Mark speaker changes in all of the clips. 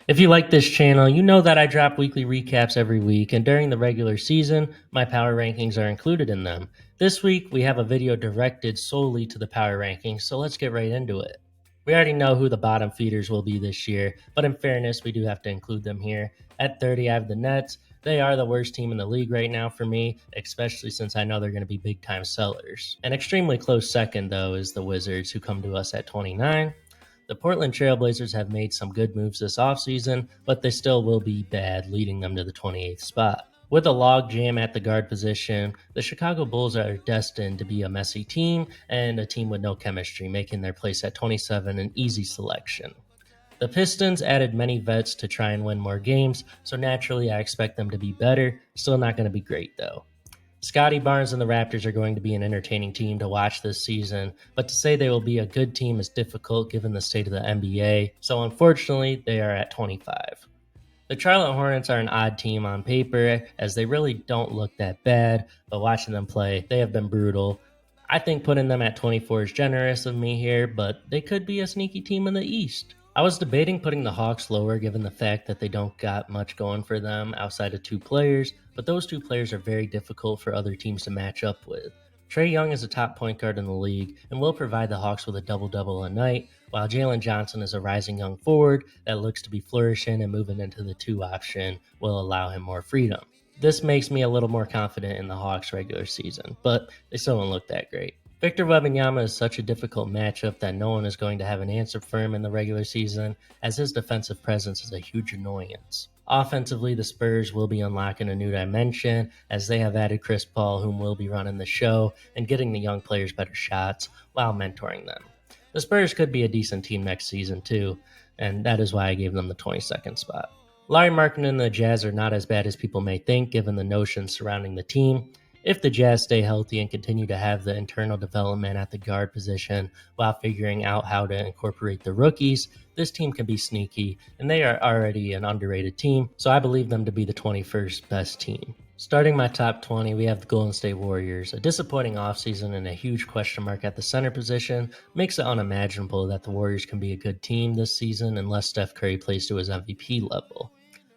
Speaker 1: If you like this channel, you know that I drop weekly recaps every week, and during the regular season, my power rankings are included in them. This week, we have a video directed solely to the power rankings, so let's get right into it. We already know who the bottom feeders will be this year, but in fairness, we do have to include them here. At 30, I have the Nets. They are the worst team in the league right now for me, especially since I know they're going to be big-time sellers. An extremely close second, though, is the Wizards, who come to us at 29. The Portland Trailblazers have made some good moves this offseason, but they still will be bad, leading them to the 28th spot. With a logjam at the guard position, the Chicago Bulls are destined to be a messy team and a team with no chemistry, making their place at 27 an easy selection. The Pistons added many vets to try and win more games, so naturally I expect them to be better. Still not going to be great though. Scotty Barnes and the Raptors are going to be an entertaining team to watch this season, but to say they will be a good team is difficult given the state of the NBA, so unfortunately, they are at 25. The Charlotte Hornets are an odd team on paper, as they really don't look that bad, but watching them play, they have been brutal. I think putting them at 24 is generous of me here, but they could be a sneaky team in the East. I was debating putting the Hawks lower given the fact that they don't got much going for them outside of two players, but those two players are very difficult for other teams to match up with. Trae Young is a top point guard in the league and will provide the Hawks with a double-double a night, while Jalen Johnson is a rising young forward that looks to be flourishing, and moving into the 2 option will allow him more freedom. This makes me a little more confident in the Hawks regular season, but they still don't look that great. Victor Wembanyama is such a difficult matchup that no one is going to have an answer for him in the regular season, as his defensive presence is a huge annoyance. Offensively, the Spurs will be unlocking a new dimension, as they have added Chris Paul, whom will be running the show and getting the young players better shots while mentoring them. The Spurs could be a decent team next season too, and that is why I gave them the 22nd spot. Larry Markkinen and the Jazz are not as bad as people may think given the notions surrounding the team. If the Jazz stay healthy and continue to have the internal development at the guard position while figuring out how to incorporate the rookies, this team can be sneaky, and they are already an underrated team, so I believe them to be the 21st best team. Starting my top 20, we have the Golden State Warriors. A disappointing offseason and a huge question mark at the center position makes it unimaginable that the Warriors can be a good team this season unless Steph Curry plays to his MVP level.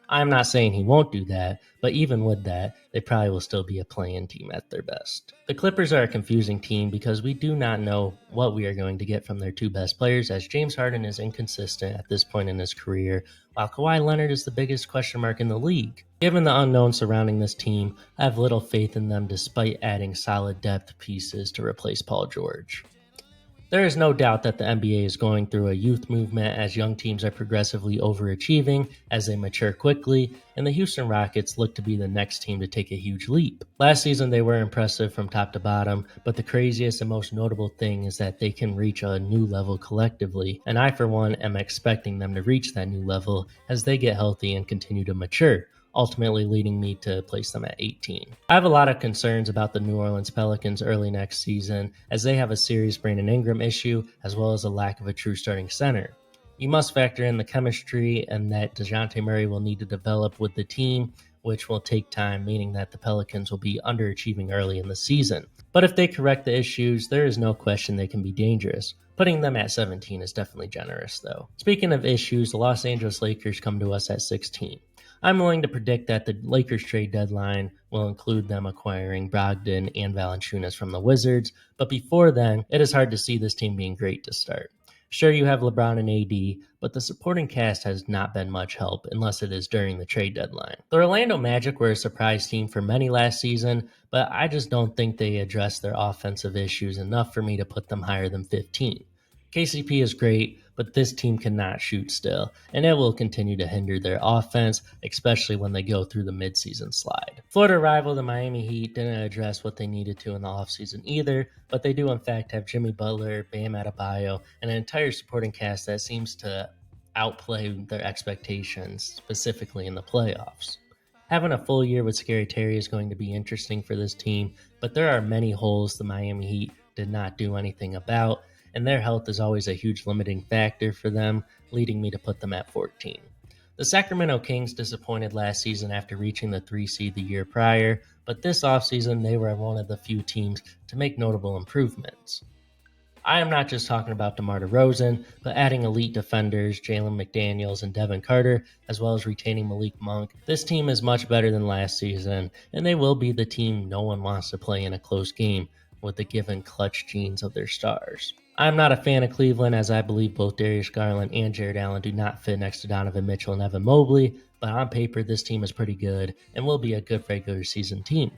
Speaker 1: I'm not saying he won't do that, but even with that, they probably will still be a play-in team at their best. The Clippers are a confusing team because we do not know what we are going to get from their 2 best players, as James Harden is inconsistent at this point in his career, while Kawhi Leonard is the biggest question mark in the league. Given the unknown surrounding this team, I have little faith in them despite adding solid depth pieces to replace Paul George. There is no doubt that the NBA is going through a youth movement as young teams are progressively overachieving as they mature quickly, and the Houston Rockets look to be the next team to take a huge leap. Last season they were impressive from top to bottom, but the craziest and most notable thing is that they can reach a new level collectively, and I for one am expecting them to reach that new level as they get healthy and continue to mature, ultimately leading me to place them at 18. I have a lot of concerns about the New Orleans Pelicans early next season, as they have a serious Brandon Ingram issue as well as a lack of a true starting center. You must factor in the chemistry and that DeJounte Murray will need to develop with the team, which will take time, meaning that the Pelicans will be underachieving early in the season. But if they correct the issues, there is no question they can be dangerous. Putting them at 17 is definitely generous though. Speaking of issues, the Los Angeles Lakers come to us at 16. I'm willing to predict that the Lakers trade deadline will include them acquiring Brogdon and Valanciunas from the Wizards, but before then, it is hard to see this team being great to start. Sure, you have LeBron and AD, but the supporting cast has not been much help unless it is during the trade deadline. The Orlando Magic were a surprise team for many last season, but I just don't think they addressed their offensive issues enough for me to put them higher than 15. KCP is great, but this team cannot shoot still, and it will continue to hinder their offense, especially when they go through the midseason slide. Florida rival the Miami Heat didn't address what they needed to in the offseason either, but they do in fact have Jimmy Butler, Bam Adebayo, and an entire supporting cast that seems to outplay their expectations, specifically in the playoffs. Having a full year with Scary Terry is going to be interesting for this team, but there are many holes the Miami Heat did not do anything about, and their health is always a huge limiting factor for them, leading me to put them at 14. The Sacramento Kings disappointed last season after reaching the 3 seed the year prior, but this offseason they were one of the few teams to make notable improvements. I am not just talking about DeMar DeRozan, but adding elite defenders, Jalen McDaniels and Devin Carter, as well as retaining Malik Monk. This team is much better than last season, and they will be the team no one wants to play in a close game with the given clutch genes of their stars. I'm not a fan of Cleveland, as I believe both Darius Garland and Jared Allen do not fit next to Donovan Mitchell and Evan Mobley, but on paper this team is pretty good and will be a good regular season team.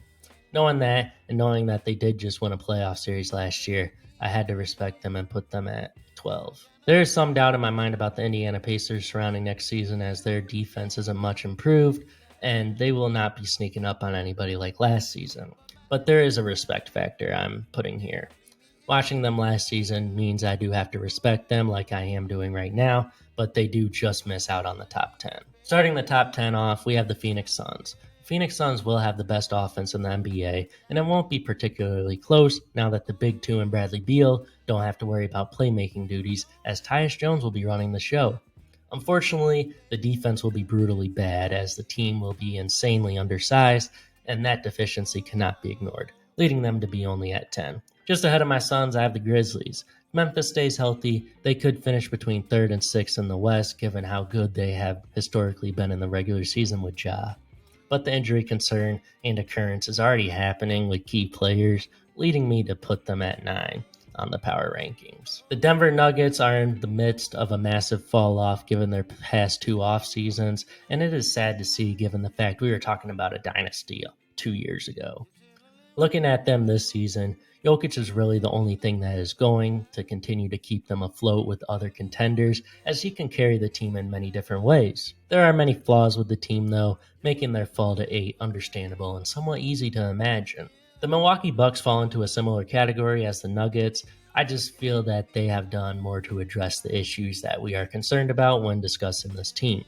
Speaker 1: Knowing that, and knowing that they did just win a playoff series last year, I had to respect them and put them at 12. There is some doubt in my mind about the Indiana Pacers surrounding next season, as their defense isn't much improved, and they will not be sneaking up on anybody like last season. But there is a respect factor I'm putting here. Watching them last season means I do have to respect them like I am doing right now, but they do just miss out on the top 10. Starting the top 10 off, we have the Phoenix Suns. Phoenix Suns will have the best offense in the NBA, and it won't be particularly close now that the Big Two and Bradley Beal don't have to worry about playmaking duties, as Tyus Jones will be running the show. Unfortunately, the defense will be brutally bad, as the team will be insanely undersized, and that deficiency cannot be ignored, leading them to be only at 10. Just ahead of my Suns, I have the Grizzlies. If Memphis stays healthy, they could finish between 3rd and 6th in the West, given how good they have historically been in the regular season with Ja. But the injury concern and occurrence is already happening with key players, leading me to put them at 9 on the power rankings. The Denver Nuggets are in the midst of a massive fall off given their past 2 off seasons, and it is sad to see given the fact we were talking about a dynasty 2 years ago. Looking at them this season, Jokic is really the only thing that is going to continue to keep them afloat with other contenders, as he can carry the team in many different ways. There are many flaws with the team though, making their fall to 8 understandable and somewhat easy to imagine. The Milwaukee Bucks fall into a similar category as the Nuggets. I just feel that they have done more to address the issues that we are concerned about when discussing this team.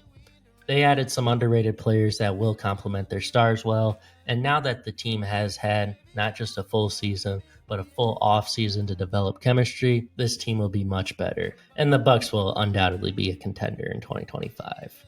Speaker 1: They added some underrated players that will complement their stars well, and now that the team has had not just a full season, but a full off season to develop chemistry, this team will be much better, and the Bucks will undoubtedly be a contender in 2025.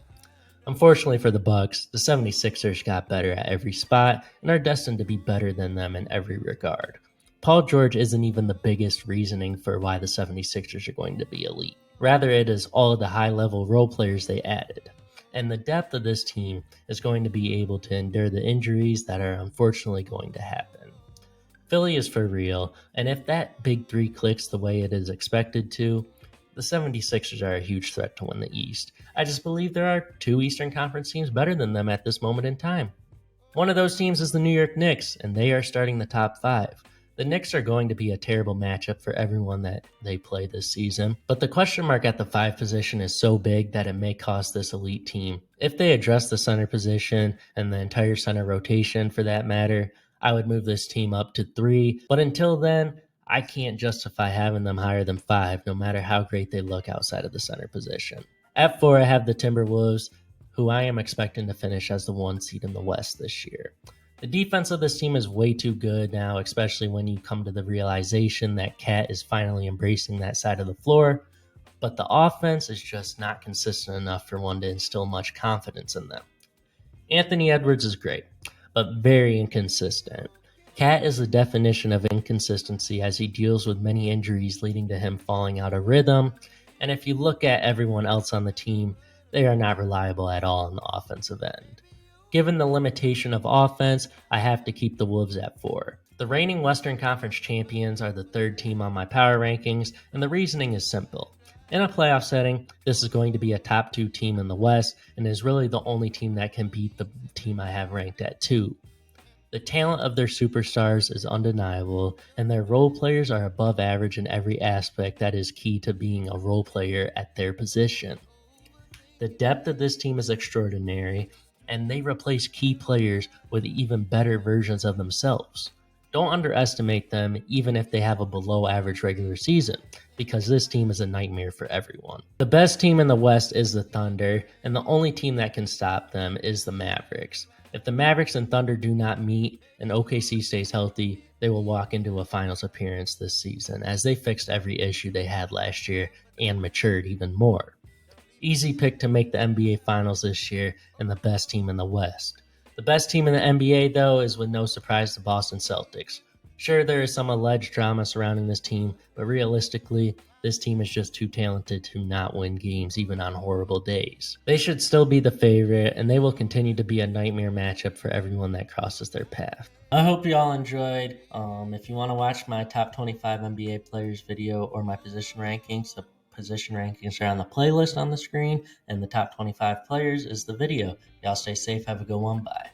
Speaker 1: Unfortunately for the Bucks, the 76ers got better at every spot and are destined to be better than them in every regard. Paul George isn't even the biggest reasoning for why the 76ers are going to be elite. Rather, it is all of the high-level role players they added. And the depth of this team is going to be able to endure the injuries that are unfortunately going to happen. Philly is for real, and if that big 3 clicks the way it is expected to, the 76ers are a huge threat to win the East. I just believe there are 2 Eastern Conference teams better than them at this moment in time. One of those teams is the New York Knicks, and they are starting the top 5. The Knicks are going to be a terrible matchup for everyone that they play this season, but the question mark at the 5 position is so big that it may cost this elite team. If they address the center position and the entire center rotation for that matter, I would move this team up to 3, but until then, I can't justify having them higher than 5, no matter how great they look outside of the center position. At 4, I have the Timberwolves, who I am expecting to finish as the 1 seed in the West this year. The defense of this team is way too good now, especially when you come to the realization that Cat is finally embracing that side of the floor, but the offense is just not consistent enough for one to instill much confidence in them. Anthony Edwards is great, but very inconsistent. Cat is the definition of inconsistency, as he deals with many injuries leading to him falling out of rhythm, and if you look at everyone else on the team, they are not reliable at all on the offensive end. Given the limitation of offense, I have to keep the Wolves at 4. The reigning Western Conference champions are the 3rd team on my power rankings, and the reasoning is simple. In a playoff setting, this is going to be a top 2 team in the West, and is really the only team that can beat the team I have ranked at 2. The talent of their superstars is undeniable, and their role players are above average in every aspect that is key to being a role player at their position. The depth of this team is extraordinary, and they replace key players with even better versions of themselves. Don't underestimate them even if they have a below average regular season, because this team is a nightmare for everyone. The best team in the West is the Thunder, and the only team that can stop them is the Mavericks. If the Mavericks and Thunder do not meet and OKC stays healthy, they will walk into a finals appearance this season, as they fixed every issue they had last year and matured even more. Easy pick to make the NBA Finals this year, and the best team in the West. The best team in the NBA, though, is with no surprise the Boston Celtics. Sure, there is some alleged drama surrounding this team, but realistically, this team is just too talented to not win games even on horrible days. They should still be the favorite, and they will continue to be a nightmare matchup for everyone that crosses their path. I hope you all enjoyed. If you want to watch my top 25 NBA players video or my position rankings, the position rankings are on the playlist on the screen, and the top 25 players is the video. Y'all stay safe. Have a good one. Bye.